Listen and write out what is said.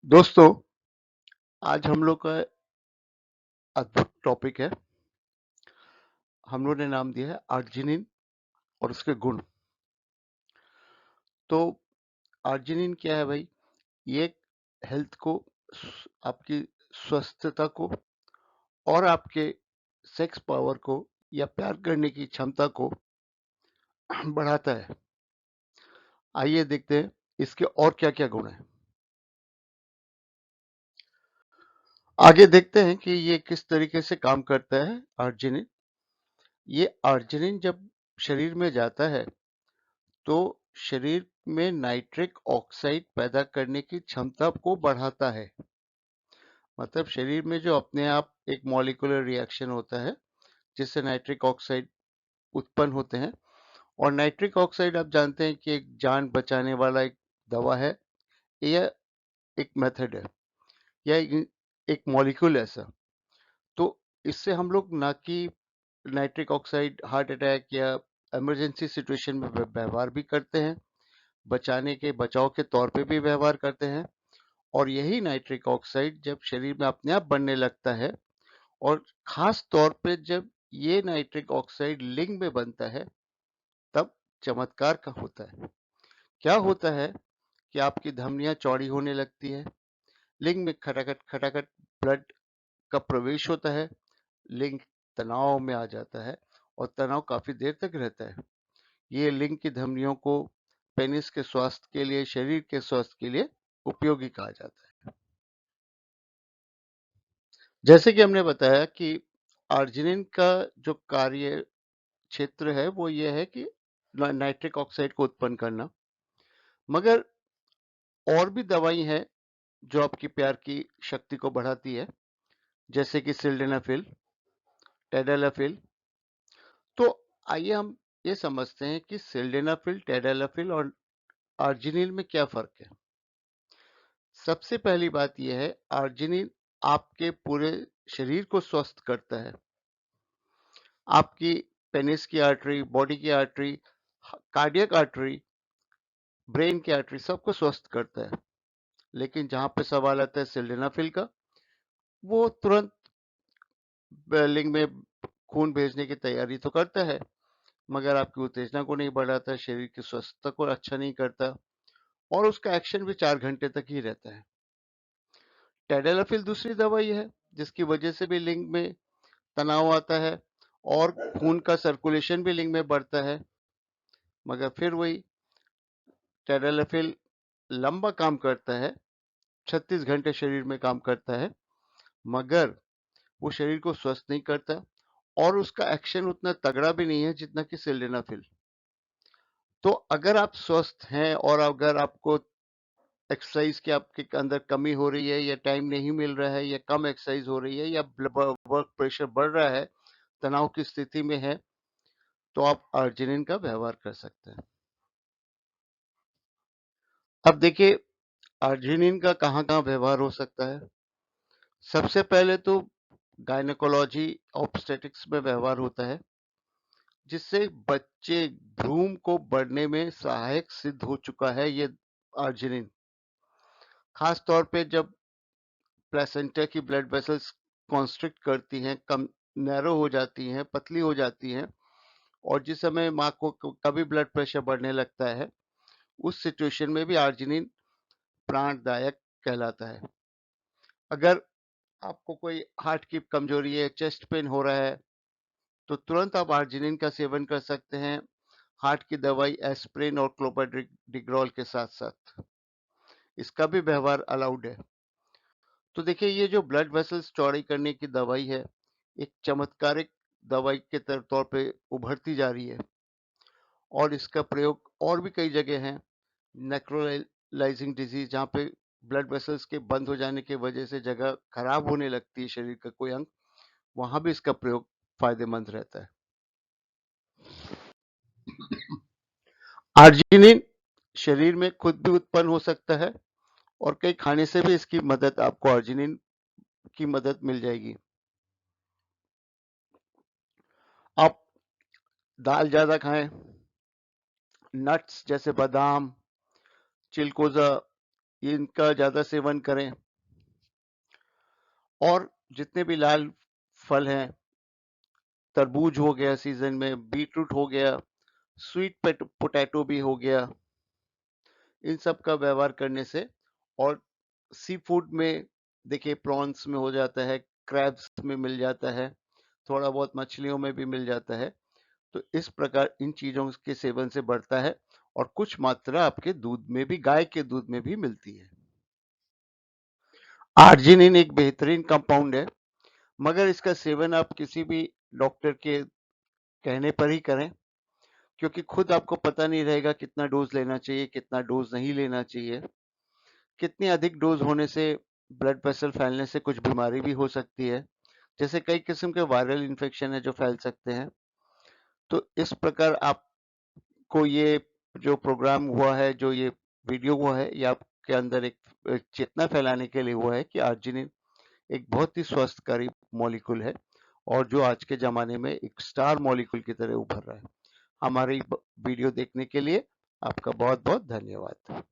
दोस्तों, आज हम लोग का अद्भुत टॉपिक है। हम लोग ने नाम दिया है आर्जिनिन और उसके गुण। तो आर्जिनिन क्या है भाई? ये हेल्थ को, आपकी स्वस्थता को और आपके सेक्स पावर को या प्यार करने की क्षमता को बढ़ाता है। आइए देखते हैं इसके और क्या क्या गुण हैं। आगे देखते हैं कि ये किस तरीके से काम करता है आर्जिनिन। ये आर्जिनिन जब शरीर में जाता है तो शरीर में नाइट्रिक ऑक्साइड पैदा करने की क्षमता को बढ़ाता है। मतलब शरीर में जो अपने आप एक मॉलिक्यूलर रिएक्शन होता है जिससे नाइट्रिक ऑक्साइड उत्पन्न होते हैं। और नाइट्रिक ऑक्साइड आप जानते हैं कि एक जान बचाने वाला एक दवा है या एक मेथड है या एक मॉलिक्यूल ऐसा। तो इससे हम लोग ना कि नाइट्रिक ऑक्साइड हार्ट अटैक या इमरजेंसी सिचुएशन में व्यवहार भी करते हैं, बचाने के बचाव के तौर पे भी व्यवहार करते हैं। और यही नाइट्रिक ऑक्साइड जब शरीर में अपने आप बनने लगता है और खास तौर पे जब ये नाइट्रिक ऑक्साइड लिंग में बनता है तब चमत्कार का होता है। क्या होता है कि आपकी धमनियां चौड़ी होने लगती है, लिंग में खटाखट खटाखट ब्लड का प्रवेश होता है, लिंग तनाव में आ जाता है और तनाव काफी देर तक रहता है। ये लिंग की धमनियों को पेनिस के स्वास्थ्य के लिए, शरीर के स्वास्थ्य के लिए उपयोगी कहा जाता है। जैसे कि हमने बताया कि आर्जिनिन का जो कार्य क्षेत्र है वो ये है कि नाइट्रिक ऑक्साइड को उत्पन्न करना। मगर और भी दवाई हैं जो आपकी प्यार की शक्ति को बढ़ाती है, जैसे कि सिल्डेनाफिल, टेडालाफिल। तो आइए हम ये समझते हैं कि सिल्डेनाफिल, टेडालाफिल और आर्जिनिन में क्या फर्क है। सबसे पहली बात यह है, आर्जिनिन आपके पूरे शरीर को स्वस्थ करता है। आपकी पेनिस की आर्टरी, बॉडी की आर्टरी, कार्डियक आर्टरी, ब्रेन की आर्टरी सबको स्वस्थ करता है। लेकिन जहां पे सवाल आता है सिल्डेनाफिल का, वो तुरंत लिंग में खून भेजने की तैयारी तो करता है, मगर आपकी उत्तेजना को नहीं बढ़ाता, शरीर की स्वस्थता को अच्छा नहीं करता और उसका एक्शन भी 4 घंटे तक ही रहता है। टेडेलाफिल दूसरी दवाई है जिसकी वजह से भी लिंग में तनाव आता है और खून का सर्कुलेशन भी लिंग में बढ़ता है। मगर फिर वही टेडेलाफिल लंबा काम करता है, 36 घंटे शरीर में काम करता है, मगर वो शरीर को स्वस्थ नहीं करता और उसका एक्शन उतना तगड़ा भी नहीं है जितना कि सिल्डेनाफिल। तो अगर आप स्वस्थ हैं और अगर आपको एक्सरसाइज की आपके अंदर कमी हो रही है या टाइम नहीं मिल रहा है या कम एक्सरसाइज हो रही है या वर्क प्रेशर बढ़ रहा है, तनाव की स्थिति में है, तो आप आर्जिनिन का व्यवहार कर सकते हैं। अब देखिए आर्जिनिन का कहाँ कहाँ व्यवहार हो सकता है। सबसे पहले तो गायनेकोलॉजी ऑब्स्टेटिक्स में व्यवहार होता है, जिससे बच्चे भ्रूण को बढ़ने में सहायक सिद्ध हो चुका है ये आर्जिनिन। खास तौर पे जब प्लेसेंटा की ब्लड वेसल्स कॉन्स्ट्रिक्ट करती हैं, कम नैरो हो जाती हैं, पतली हो जाती हैं और जिस समय माँ को कभी ब्लड प्रेशर बढ़ने लगता है, उस सिचुएशन में भी आर्जिनिन प्राणदायक कहलाता है। अगर आपको कोई हार्ट की कमजोरी है, चेस्ट पेन हो रहा है, तो तुरंत आप आर्जिनिन का सेवन कर सकते हैं, हार्ट की दवाई एस्प्रिन और क्लोपेडिग्रॉल के साथ साथ। इसका भी व्यवहार अलाउड है। तो देखिए ये जो ब्लड वेसल्स चौड़ी करने की दवाई है, एक चमत्कारिक दवाई के तौर पे उभरती जा रही है और इसका प्रयोग और भी कई जगह हैं। नेक्रोलाइजिंग डिजीज, जहाँ पे ब्लड वेसल्स के बंद हो जाने की वजह से जगह खराब होने लगती है शरीर का कोई अंग, वहां भी इसका प्रयोग फायदेमंद रहता है। आर्जिनिन शरीर में खुद भी उत्पन्न हो सकता है और कई खाने से भी इसकी मदद, आपको आर्जिनिन की मदद मिल जाएगी। आप दाल ज्यादा खाएं, नट्स जैसे बादाम, चिलकोजा, इनका ज़्यादा सेवन करें। और जितने भी लाल फल हैं, तरबूज हो गया सीज़न में, बीटरूट हो गया, स्वीट पोटैटो भी हो गया, इन सब का व्यवहार करने से। और सी फूड में देखिए प्रॉन्स में हो जाता है, क्रैब्स में मिल जाता है, थोड़ा बहुत मछलियों में भी मिल जाता है। तो इस प्रकार इन चीज़ों के सेवन से बढ़ता है और कुछ मात्रा आपके दूध में भी, गाय के दूध में भी मिलती है। आर्जिनिन एक बेहतरीन कंपाउंड है, मगर इसका सेवन आप किसी भी डॉक्टर के कहने पर ही करें, क्योंकि खुद आपको पता नहीं रहेगा कितना डोज लेना चाहिए, कितना डोज नहीं लेना चाहिए। कितनी अधिक डोज होने से ब्लड वेसल फैलने से कुछ बीमारी भी हो सकती है, जैसे कई किस्म के वायरल इन्फेक्शन है जो फैल सकते हैं। तो इस प्रकार आपको ये जो प्रोग्राम हुआ है, जो ये वीडियो हुआ है, ये आपके अंदर एक चेतना फैलाने के लिए हुआ है कि आर्जिनिन एक बहुत ही स्वस्थकारी मॉलिक्यूल है और जो आज के ज़माने में एक स्टार मॉलिक्यूल की तरह उभर रहा है। हमारी वीडियो देखने के लिए आपका बहुत-बहुत धन्यवाद।